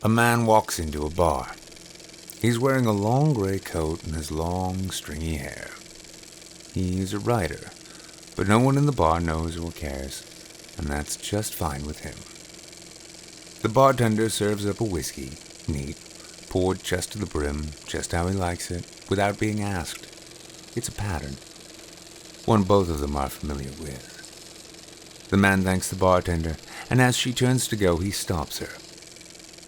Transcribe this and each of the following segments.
A man walks into a bar. He's wearing a long gray coat and has long, stringy hair. He's a writer, but no one in the bar knows or cares, and that's just fine with him. The bartender serves up a whiskey, neat, poured just to the brim, just how he likes it, without being asked. It's a pattern, one both of them are familiar with. The man thanks the bartender, and as she turns to go, he stops her.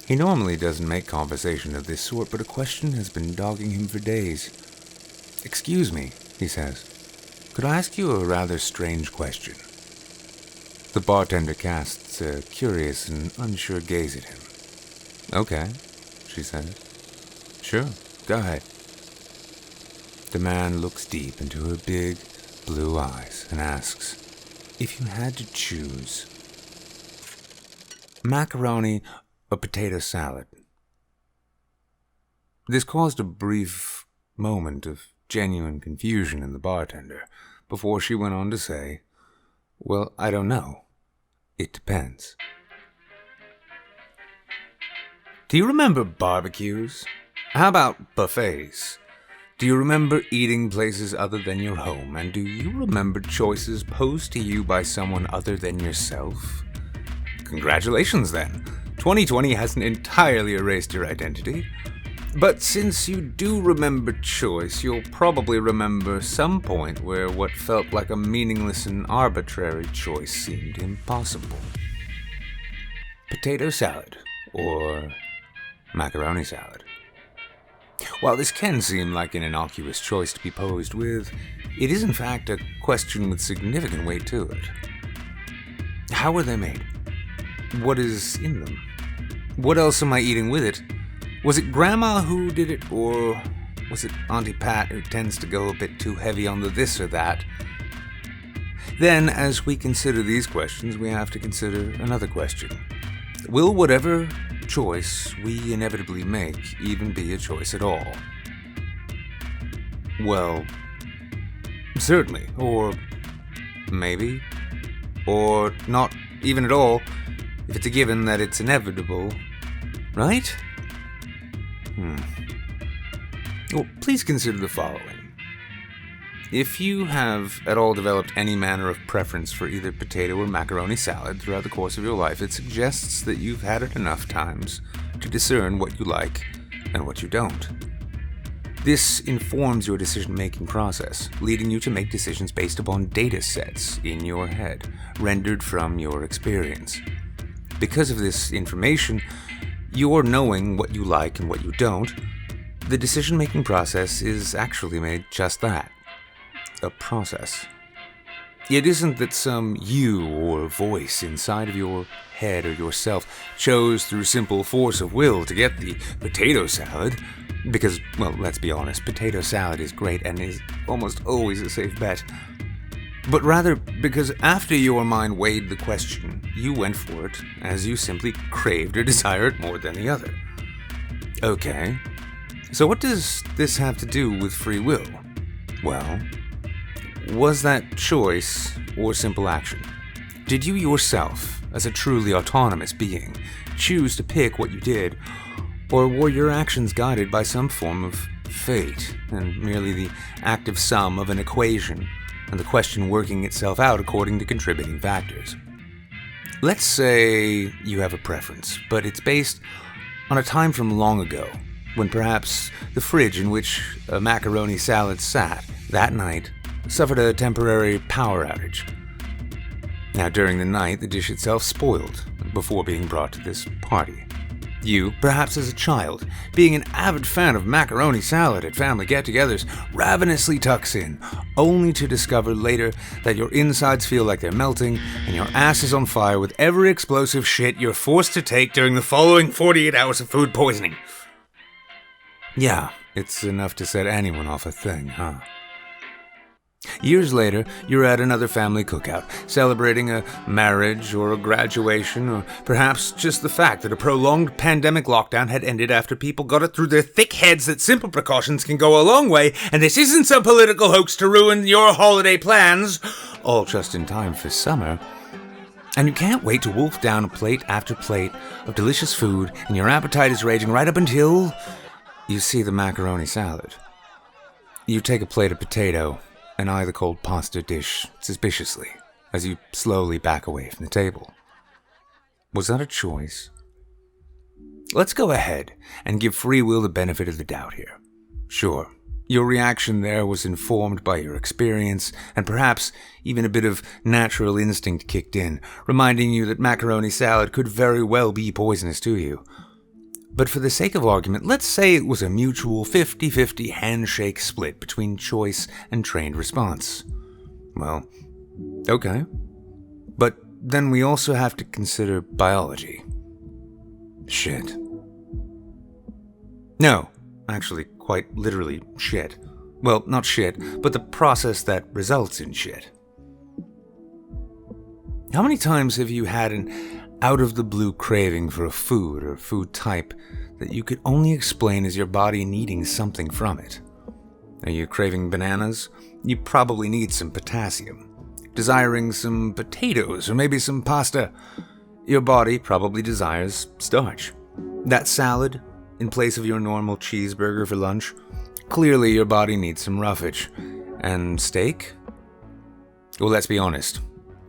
He normally doesn't make conversation of this sort, but a question has been dogging him for days. "Excuse me," he says. "Could I ask you a rather strange question?" The bartender casts a curious and unsure gaze at him. "Okay," she says. "Sure, go ahead." The man looks deep into her big, blue eyes and asks, "If you had to choose, macaroni or potato salad?" This caused a brief moment of genuine confusion in the bartender, before she went on to say, "Well, I don't know. It depends." Do you remember barbecues? How about buffets? Do you remember eating places other than your home? And do you remember choices posed to you by someone other than yourself? Congratulations, then. 2020 hasn't entirely erased your identity. But since you do remember choice, you'll probably remember some point where what felt like a meaningless and arbitrary choice seemed impossible. Potato salad or macaroni salad. While this can seem like an innocuous choice to be posed with, it is in fact a question with significant weight to it. How were they made? What is in them? What else am I eating with it? Was it Grandma who did it, or was it Auntie Pat who tends to go a bit too heavy on the this or that? Then, as we consider these questions, we have to consider another question. Will whatever choice we inevitably make even be a choice at all? Well, certainly, or maybe, or not even at all, if it's a given that it's inevitable, right? Well, please consider the following. If you have at all developed any manner of preference for either potato or macaroni salad throughout the course of your life, it suggests that you've had it enough times to discern what you like and what you don't. This informs your decision-making process, leading you to make decisions based upon data sets in your head, rendered from your experience. Because of this information, you're knowing what you like and what you don't. The decision-making process is actually made just that, a process. It isn't that some you or voice inside of your head or yourself chose through simple force of will to get the potato salad, because, well, let's be honest, potato salad is great and is almost always a safe bet. But rather because after your mind weighed the question, you went for it as you simply craved or desired more than the other. Okay, so what does this have to do with free will? Well, was that choice or simple action? Did you yourself, as a truly autonomous being, choose to pick what you did, or were your actions guided by some form of fate and merely the active sum of an equation, and the question working itself out according to contributing factors? Let's say you have a preference, but it's based on a time from long ago, when perhaps the fridge in which a macaroni salad sat that night suffered a temporary power outage. Now, during the night, the dish itself spoiled before being brought to this party. You, perhaps as a child, being an avid fan of macaroni salad at family get-togethers, ravenously tucks in, only to discover later that your insides feel like they're melting and your ass is on fire with every explosive shit you're forced to take during the following 48 hours of food poisoning. Yeah, it's enough to set anyone off a thing, huh? Years later, you're at another family cookout, celebrating a marriage or a graduation, or perhaps just the fact that a prolonged pandemic lockdown had ended after people got it through their thick heads that simple precautions can go a long way, and this isn't some political hoax to ruin your holiday plans, all just in time for summer. And you can't wait to wolf down plate after plate of delicious food, and your appetite is raging right up until you see the macaroni salad. You take a plate of potato and eye the cold pasta dish suspiciously as you slowly back away from the table. Was that a choice? Let's go ahead and give free will the benefit of the doubt here. Sure, your reaction there was informed by your experience, and perhaps even a bit of natural instinct kicked in, reminding you that macaroni salad could very well be poisonous to you. But for the sake of argument, let's say it was a mutual 50-50 handshake split between choice and trained response. Well, okay. But then we also have to consider biology. Shit. No, actually, quite literally shit. Well, not shit, but the process that results in shit. How many times have you had an out-of-the-blue craving for a food or food type that you could only explain as your body needing something from it? Are you craving bananas? You probably need some potassium. Desiring some potatoes or maybe some pasta? Your body probably desires starch. That salad, in place of your normal cheeseburger for lunch, clearly your body needs some roughage. And steak? Well, let's be honest.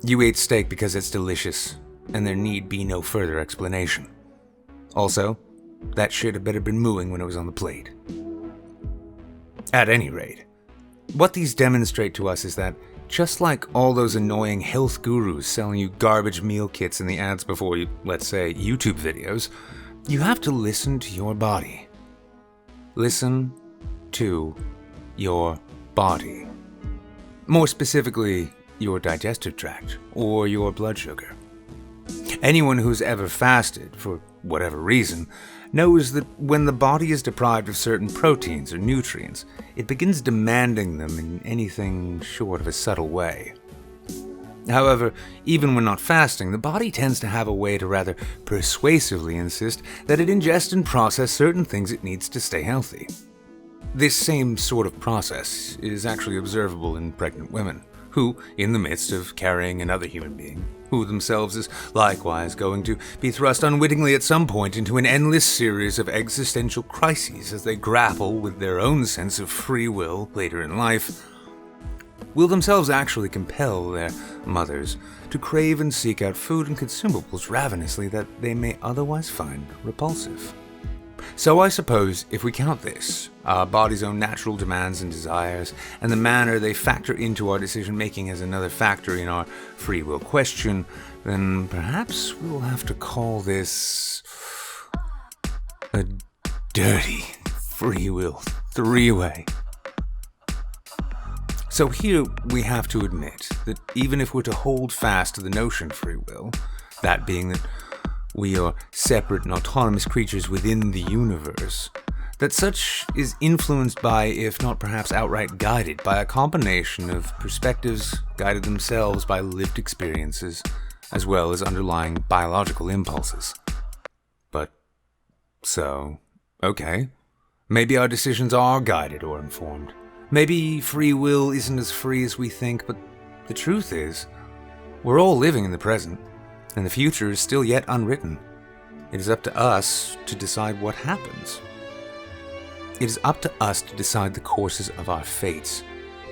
You ate steak because it's delicious, and there need be no further explanation. Also, that shit had better been mooing when it was on the plate. At any rate, what these demonstrate to us is that, just like all those annoying health gurus selling you garbage meal kits in the ads before you, let's say, YouTube videos, you have to listen to your body. Listen to your body. More specifically, your digestive tract or your blood sugar. Anyone who's ever fasted, for whatever reason, knows that when the body is deprived of certain proteins or nutrients, it begins demanding them in anything short of a subtle way. However, even when not fasting, the body tends to have a way to rather persuasively insist that it ingest and process certain things it needs to stay healthy. This same sort of process is actually observable in pregnant women, who, in the midst of carrying another human being, who themselves is likewise going to be thrust unwittingly at some point into an endless series of existential crises as they grapple with their own sense of free will later in life, will themselves actually compel their mothers to crave and seek out food and consumables ravenously that they may otherwise find repulsive. So I suppose, if we count this, our body's own natural demands and desires, and the manner they factor into our decision-making as another factor in our free will question, then perhaps we'll have to call this a dirty free will three-way. So here we have to admit that even if we're to hold fast to the notion of free will, that being that we are separate and autonomous creatures within the universe, that such is influenced by, if not perhaps outright guided, by a combination of perspectives guided themselves by lived experiences, as well as underlying biological impulses. But, so, okay, maybe our decisions are guided or informed. Maybe free will isn't as free as we think, but the truth is, we're all living in the present, and the future is still yet unwritten. It is up to us to decide what happens. It is up to us to decide the courses of our fates.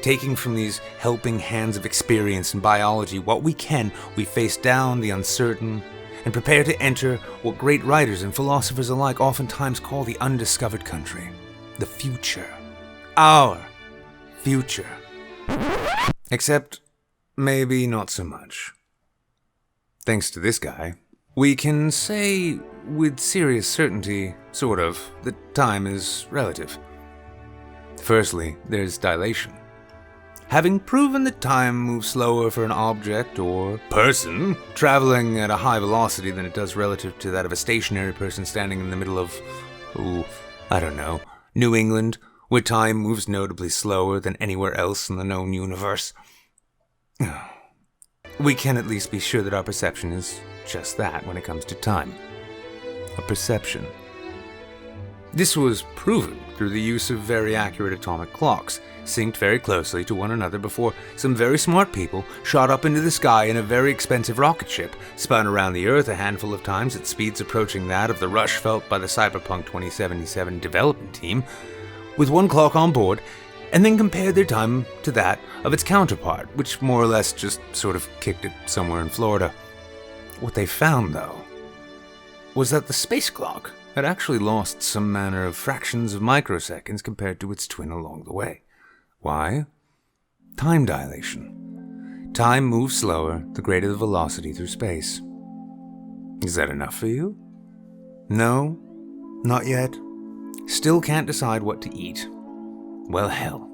Taking from these helping hands of experience and biology what we can, we face down the uncertain and prepare to enter what great writers and philosophers alike oftentimes call the undiscovered country. The future. Our future. Except, maybe not so much. Thanks to this guy, we can say with serious certainty, sort of, that time is relative. Firstly, there's dilation. Having proven that time moves slower for an object or person traveling at a high velocity than it does relative to that of a stationary person standing in the middle of, New England, where time moves notably slower than anywhere else in the known universe, we can at least be sure that our perception is just that when it comes to time. A perception. This was proven through the use of very accurate atomic clocks, synced very closely to one another before some very smart people shot up into the sky in a very expensive rocket ship, spun around the Earth a handful of times at speeds approaching that of the rush felt by the Cyberpunk 2077 development team, with one clock on board, and then compared their time to that of its counterpart, which more or less just sort of kicked it somewhere in Florida. What they found, though, was that the space clock had actually lost some manner of fractions of microseconds compared to its twin along the way. Why? Time dilation. Time moves slower the greater the velocity through space. Is that enough for you? No? Not yet? Still can't decide what to eat? Well, hell.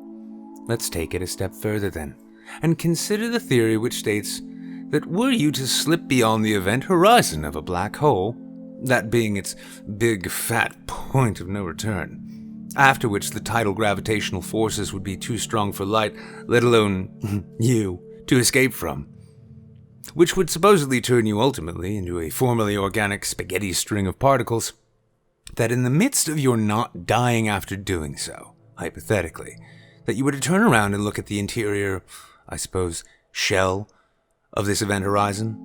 Let's take it a step further then, and consider the theory which states that were you to slip beyond the event horizon of a black hole, that being its big fat point of no return, after which the tidal gravitational forces would be too strong for light, let alone you, to escape from, which would supposedly turn you ultimately into a formerly organic spaghetti string of particles, that in the midst of your not dying after doing so, hypothetically, that you were to turn around and look at the interior, I suppose, shell of this event horizon,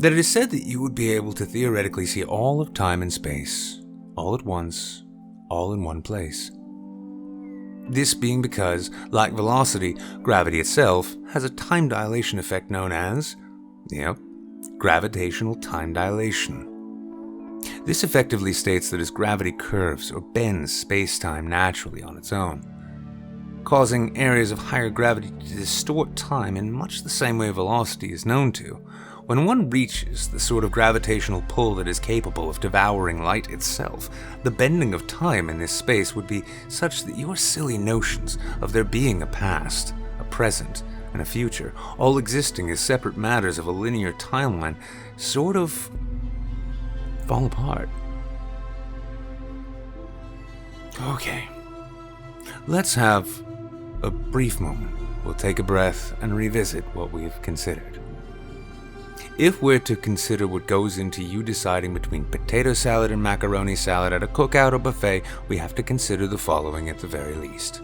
that it is said that you would be able to theoretically see all of time and space, all at once, all in one place. This being because, like velocity, gravity itself has a time dilation effect known as, gravitational time dilation. This effectively states that as gravity curves or bends space-time naturally on its own, causing areas of higher gravity to distort time in much the same way velocity is known to, when one reaches the sort of gravitational pull that is capable of devouring light itself, the bending of time in this space would be such that your silly notions of there being a past, a present, and a future, all existing as separate matters of a linear timeline, sort of fall apart. Okay, let's have a brief moment. We'll take a breath and revisit what we've considered. If we're to consider what goes into you deciding between potato salad and macaroni salad at a cookout or buffet, we have to consider the following at the very least.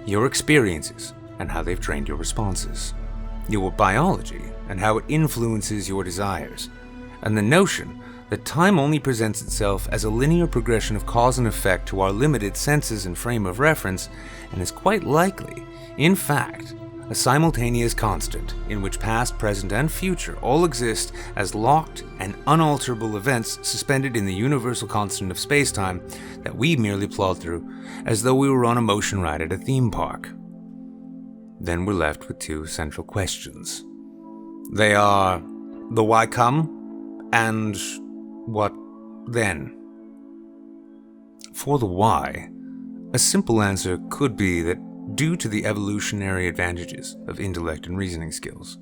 Your experiences and how they've trained your responses. Your biology and how it influences your desires. And the notion that time only presents itself as a linear progression of cause and effect to our limited senses and frame of reference, and is quite likely, in fact, a simultaneous constant in which past, present, and future all exist as locked and unalterable events suspended in the universal constant of space-time that we merely plod through as though we were on a motion ride at a theme park. Then we're left with two central questions. They are the why come and what then? For the why, a simple answer could be that due to the evolutionary advantages of intellect and reasoning skills,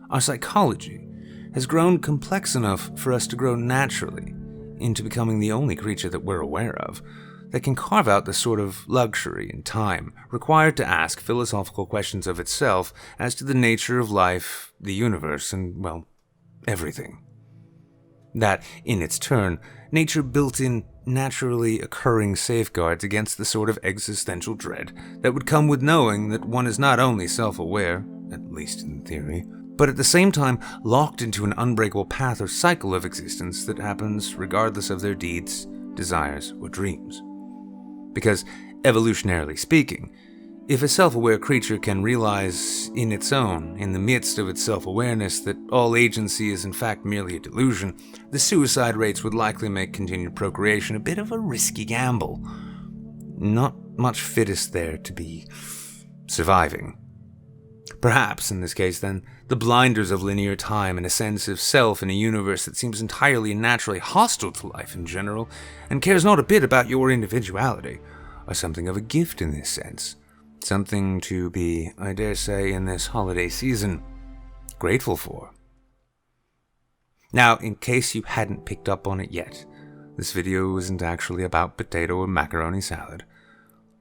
our psychology has grown complex enough for us to grow naturally into becoming the only creature that we're aware of that can carve out the sort of luxury and time required to ask philosophical questions of itself as to the nature of life, the universe, and, well, everything. That, in its turn, nature built in naturally occurring safeguards against the sort of existential dread that would come with knowing that one is not only self-aware, at least in theory, but at the same time locked into an unbreakable path or cycle of existence that happens regardless of their deeds, desires, or dreams. Because, evolutionarily speaking, if a self-aware creature can realize in its own, in the midst of its self-awareness, that all agency is in fact merely a delusion, the suicide rates would likely make continued procreation a bit of a risky gamble. Not much fittest there to be surviving. Perhaps, in this case then, the blinders of linear time and a sense of self in a universe that seems entirely and naturally hostile to life in general, and cares not a bit about your individuality, are something of a gift in this sense. Something to be, I dare say, in this holiday season, grateful for. Now, in case you hadn't picked up on it yet, this video isn't actually about potato or macaroni salad.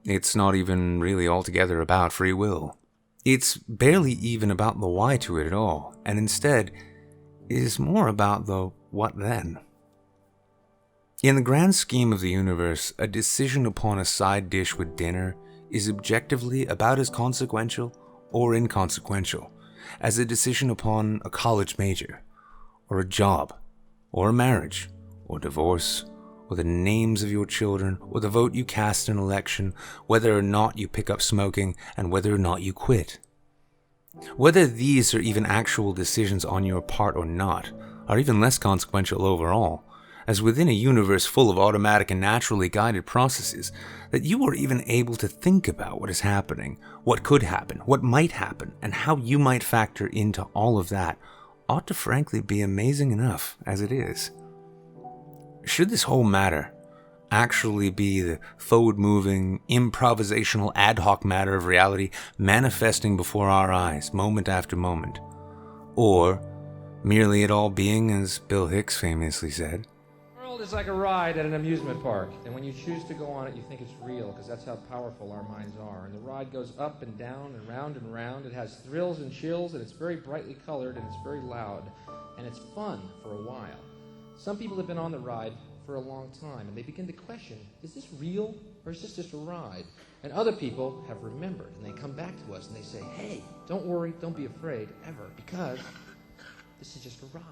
It's not even really altogether about free will. It's barely even about the why to it at all, and instead is more about the what then. In the grand scheme of the universe, a decision upon a side dish with dinner is objectively about as consequential or inconsequential as a decision upon a college major, or a job, or a marriage, or divorce, or the names of your children, or the vote you cast in an election, whether or not you pick up smoking, and whether or not you quit. Whether these are even actual decisions on your part or not, are even less consequential overall, as within a universe full of automatic and naturally guided processes, that you are even able to think about what is happening, what could happen, what might happen, and how you might factor into all of that, ought to frankly be amazing enough as it is. Should this whole matter actually be the forward-moving, improvisational, ad hoc matter of reality manifesting before our eyes, moment after moment, or merely it all being, as Bill Hicks famously said, The world is like a ride at an amusement park, and when you choose to go on it, you think it's real, because that's how powerful our minds are. And the ride goes up and down and round and round. It has thrills and chills, and it's very brightly colored, and it's very loud, and it's fun for a while. Some people have been on the ride for a long time, and they begin to question, is this real, or is this just a ride? And other people have remembered, and they come back to us, and they say, hey, don't worry, don't be afraid, ever, because this is just a ride.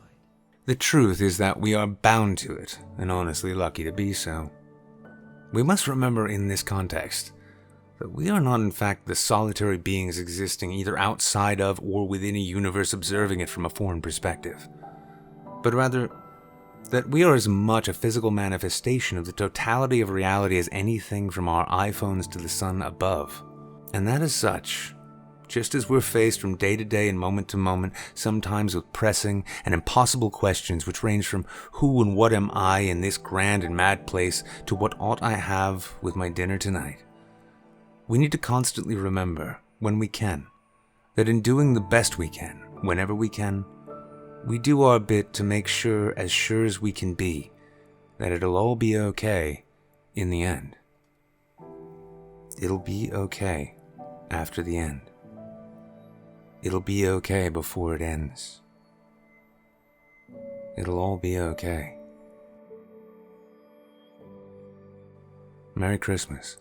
The truth is that we are bound to it, and honestly lucky to be so. We must remember in this context that we are not in fact the solitary beings existing either outside of or within a universe observing it from a foreign perspective, but rather that we are as much a physical manifestation of the totality of reality as anything from our iPhones to the sun above. And that as such, just as we're faced from day to day and moment to moment, sometimes with pressing and impossible questions which range from who and what am I in this grand and mad place to what ought I have with my dinner tonight, we need to constantly remember, when we can, that in doing the best we can, whenever we can, we do our bit to make sure as we can be, that it'll all be okay in the end. It'll be okay after the end. It'll be okay before it ends. It'll all be okay. Merry Christmas.